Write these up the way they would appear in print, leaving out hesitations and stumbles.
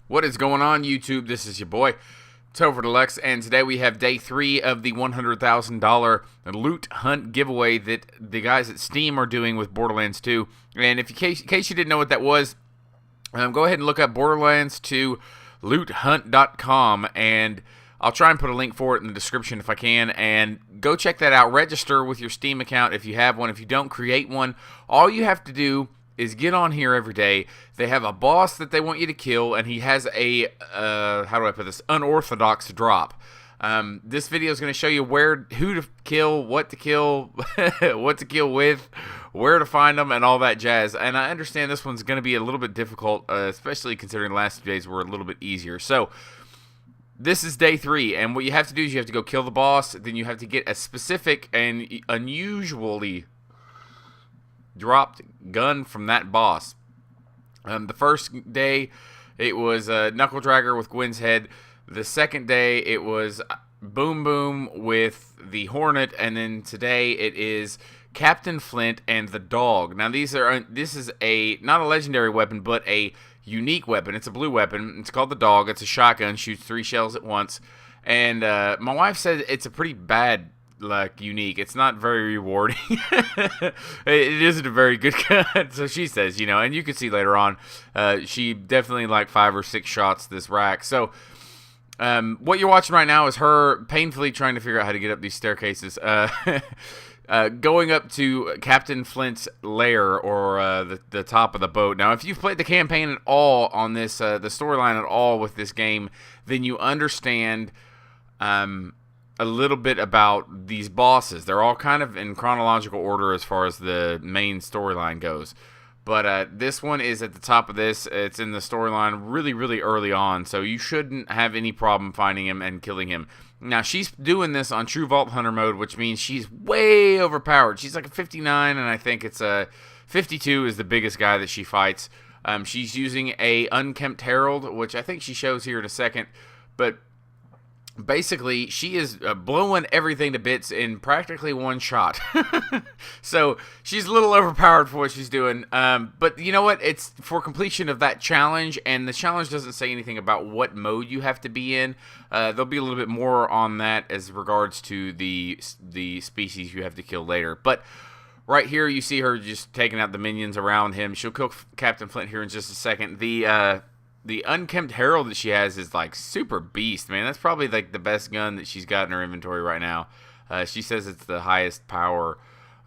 What is going on, YouTube? This is your boy, TopherDeluxe, and today we have day 3 of the $100,000 loot hunt giveaway that the guys at Steam are doing with Borderlands 2. And in case you didn't know what that was, go ahead and look up Borderlands 2 loothunt.com, and I'll try and put a link for it in the description if I can, and go check that out. Register with your Steam account if you have one. If you don't, create one. All you have to do is get on here every day. They have a boss that they want you to kill, and he has a, how do I put this, unorthodox drop. This video is going to show you who to kill, what to kill, what to kill with, where to find them, and all that jazz. And I understand this one's going to be a little bit difficult, especially considering the last 2 days were a little bit easier. So, this is day 3, and what you have to do is you have to go kill the boss, then you have to get a specific and unusually dropped gun from that boss. The first day, it was Knuckle Dragger with Gwen's head. The second day, it was Boom Boom with the Hornet, and then today it is Captain Flint and the dog. Now this is not a legendary weapon, but a unique weapon. It's a blue weapon. It's called the dog. It's a shotgun, shoots 3 shells at once. And my wife said it's a pretty bad, unique. It's not very rewarding. It isn't a very good gun, so she says, and you can see later on, she definitely 5 or 6 shots this rack. So, what you're watching right now is her painfully trying to figure out how to get up these staircases. Going up to Captain Flint's lair, or the top of the boat. Now, if you've played the campaign at all on this, the storyline at all with this game, then you understand a little bit about these bosses. They're all kind of in chronological order as far as the main storyline goes. But this one is at the top of this. It's in the storyline really, really early on, so you shouldn't have any problem finding him and killing him. Now, she's doing this on True Vault Hunter mode, which means she's way overpowered. She's like a 59, and I think it's a 52 is the biggest guy that she fights. She's using a Unkempt Herald, which I think she shows here in a second. But basically, she is blowing everything to bits in practically one shot. So, she's a little overpowered for what she's doing. But you know what? It's for completion of that challenge, and the challenge doesn't say anything about what mode you have to be in. There'll be a little bit more on that as regards to the species you have to kill later. But right here, you see her just taking out the minions around him. She'll kill Captain Flint here in just a second. The Unkempt Herald that she has is super beast, man. That's probably the best gun that she's got in her inventory right now. She says it's the highest power.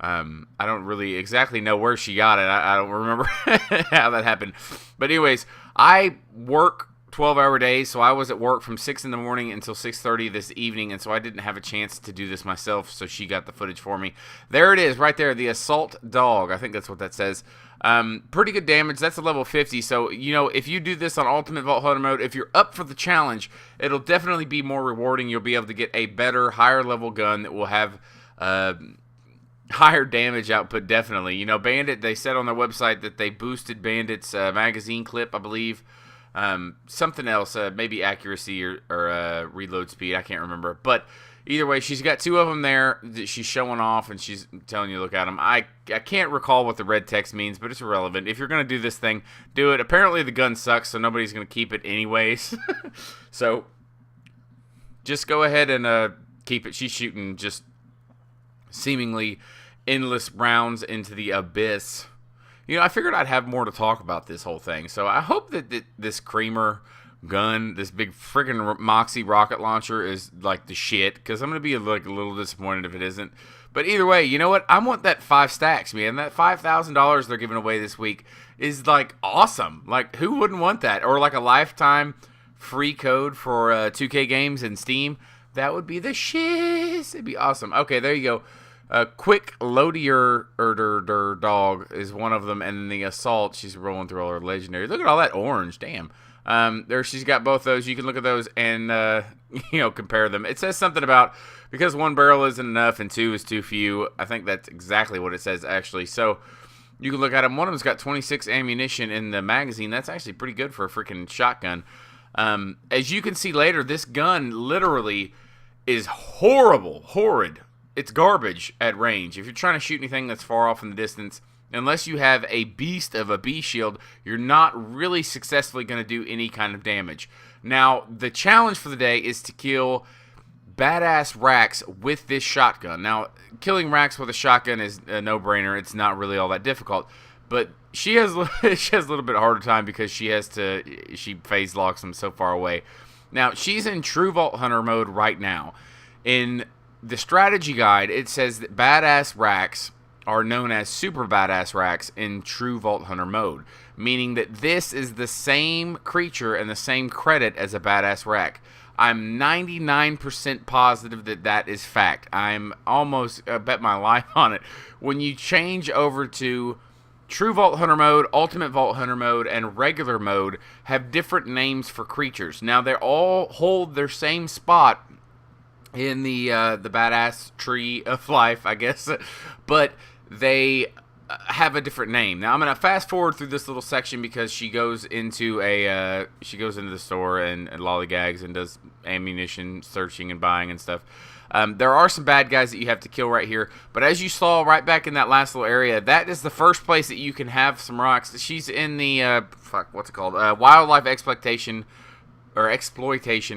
I don't really exactly know where she got it. I don't remember how that happened. But anyways, I work 12-hour days, so I was at work from 6 in the morning until 6:30 this evening, and so I didn't have a chance to do this myself, so she got the footage for me. There it is, right there, the Assault Dog. I think that's what that says. Pretty good damage. That's a level 50, so, if you do this on Ultimate Vault Hunter mode, if you're up for the challenge, it'll definitely be more rewarding. You'll be able to get a better, higher-level gun that will have higher damage output, definitely. Bandit, they said on their website that they boosted Bandit's magazine clip, I believe. Something else, maybe accuracy or reload speed, I can't remember. But either way, she's got 2 of them there that she's showing off, and she's telling you to look at them. I can't recall what the red text means, but it's irrelevant. If you're going to do this thing, do it. Apparently the gun sucks, so nobody's going to keep it anyways. So just go ahead and keep it. She's shooting just seemingly endless rounds into the abyss. I figured I'd have more to talk about this whole thing. So I hope that this Creamer gun, this big friggin' Moxie rocket launcher is the shit. Because I'm going to be a little disappointed if it isn't. But either way, you know what? I want that 5 stacks, man. That $5,000 they're giving away this week is awesome. Who wouldn't want that? Or a lifetime free code for 2K games in Steam. That would be the shiz. It'd be awesome. Okay, there you go. Quick Loadier Dog is one of them, and then the Assault, she's rolling through all her legendaries. Look at all that orange, damn. There she's got both those. You can look at those and, compare them. It says something about, because 1 barrel isn't enough and 2 is too few. I think that's exactly what it says, actually. So, you can look at them. One of them's got 26 ammunition in the magazine. That's actually pretty good for a freaking shotgun. As you can see later, this gun literally is horrid. It's garbage at range. If you're trying to shoot anything that's far off in the distance, unless you have a beast of a bee shield, you're not really successfully going to do any kind of damage. Now, the challenge for the day is to kill badass Rax with this shotgun. Now, killing Rax with a shotgun is a no-brainer. It's not really all that difficult. But she has she has a little bit harder time because she phase locks them so far away. Now, she's in True Vault Hunter mode right now. In the strategy guide, it says that badass Rax are known as super badass Rax in True Vault Hunter mode, meaning that this is the same creature and the same credit as a badass Rax. I'm 99% positive that that is fact. I'm almost bet my life on it. When you change over to True Vault Hunter mode, Ultimate Vault Hunter mode, and regular mode have different names for creatures. Now, they all hold their same spot in the badass tree of life, I guess, but they have a different name. Now, I'm going to fast forward through this little section because she goes into the store and lollygags and does ammunition searching and buying and stuff. There are some bad guys that you have to kill right here, but as you saw right back in that last little area, that is the first place that you can have some rocks. She's in the what's it called? Wildlife Exploitation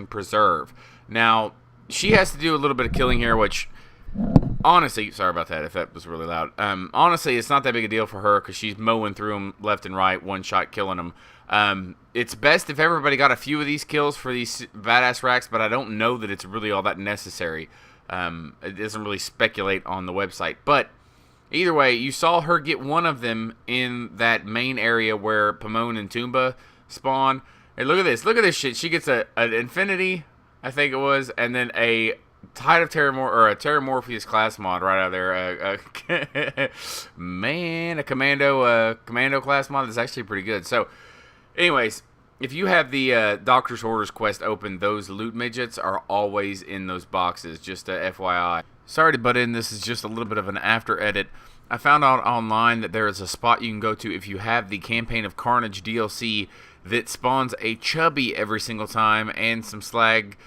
Preserve. Now, she has to do a little bit of killing here, which honestly, sorry about that if that was really loud. Honestly, it's not that big a deal for her because she's mowing through them left and right, one shot killing them. It's best if everybody got a few of these kills for these badass Rax, but I don't know that it's really all that necessary. It doesn't really speculate on the website. But either way, you saw her get one of them in that main area where Pomone and Toomba spawn. Hey, look at this. Look at this shit. She gets an Infinity, I think it was, and then a Tide of a Terramorpheus class mod right out of there. Man, a commando class mod is actually pretty good. So, anyways, if you have the Doctor's Orders quest open, those loot midgets are always in those boxes. Just a FYI. Sorry to butt in. This is just a little bit of an after edit. I found out online that there is a spot you can go to if you have the Campaign of Carnage DLC that spawns a chubby every single time and some slag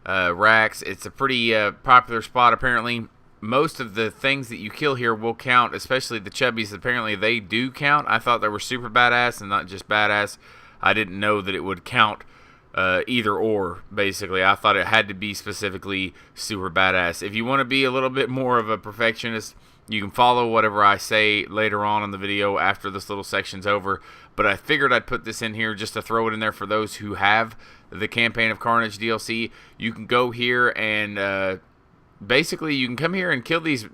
Rax. It's a pretty popular spot apparently. Most of the things that you kill here will count, especially the chubbies. Apparently they do count. I thought they were super badass and not just badass. I didn't know that it would count either or, basically. I thought it had to be specifically super badass. If you want to be a little bit more of a perfectionist, you can follow whatever I say later on in the video after this little section's over. But I figured I'd put this in here just to throw it in there for those who have the Campaign of Carnage DLC. You can go here and basically you can come here and kill these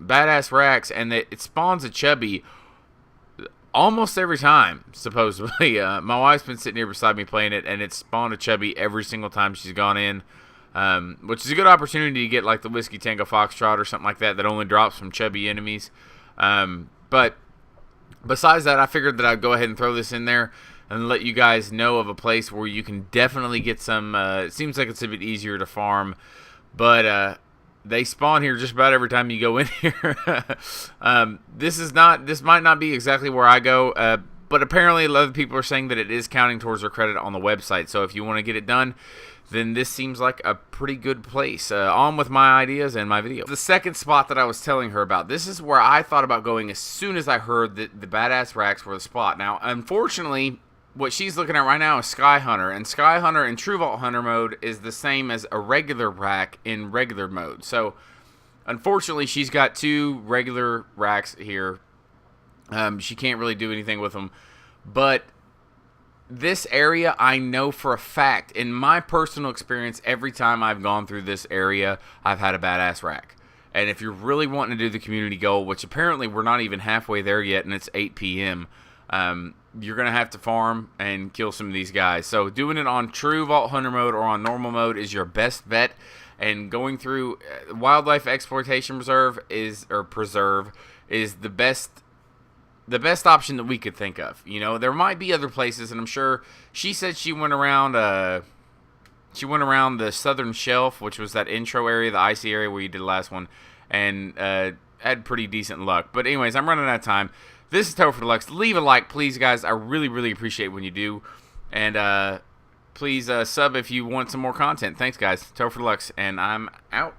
badass Rax, and it spawns a chubby almost every time, supposedly. My wife's been sitting here beside me playing it, and it's spawned a chubby every single time she's gone in, which is a good opportunity to get like the Whiskey Tango Foxtrot or something like that only drops from chubby enemies. But besides that, I figured that I'd go ahead and throw this in there and let you guys know of a place where you can definitely get some, it seems like it's a bit easier to farm, but they spawn here just about every time you go in here. This might not be exactly where I go, but apparently a lot of people are saying that it is counting towards their credit on the website. So if you want to get it done, then this seems like a pretty good place. On with my ideas and my video. The second spot that I was telling her about, this is where I thought about going as soon as I heard that the badass Rax were the spot. Now, unfortunately, what she's looking at right now is Sky Hunter, and Sky Hunter in True Vault Hunter mode is the same as a regular Rax in regular mode. So, unfortunately, she's got two regular Rax here. She can't really do anything with them. But this area, I know for a fact, in my personal experience, every time I've gone through this area, I've had a badass Rax. And if you're really wanting to do the community goal, which apparently we're not even halfway there yet, and it's 8 p.m., you're going to have to farm and kill some of these guys. So doing it on True Vault Hunter mode or on normal mode is your best bet. And going through Wildlife Exploitation Preserve is the best option that we could think of. You know, there might be other places, and I'm sure she said she went around the southern shelf, which was that intro area, the icy area where you did the last one, and had pretty decent luck. But anyways, I'm running out of time. This is TopherDeluxe. Leave a like, please, guys. I really, really appreciate when you do. And please sub if you want some more content. Thanks, guys. TopherDeluxe, and I'm out.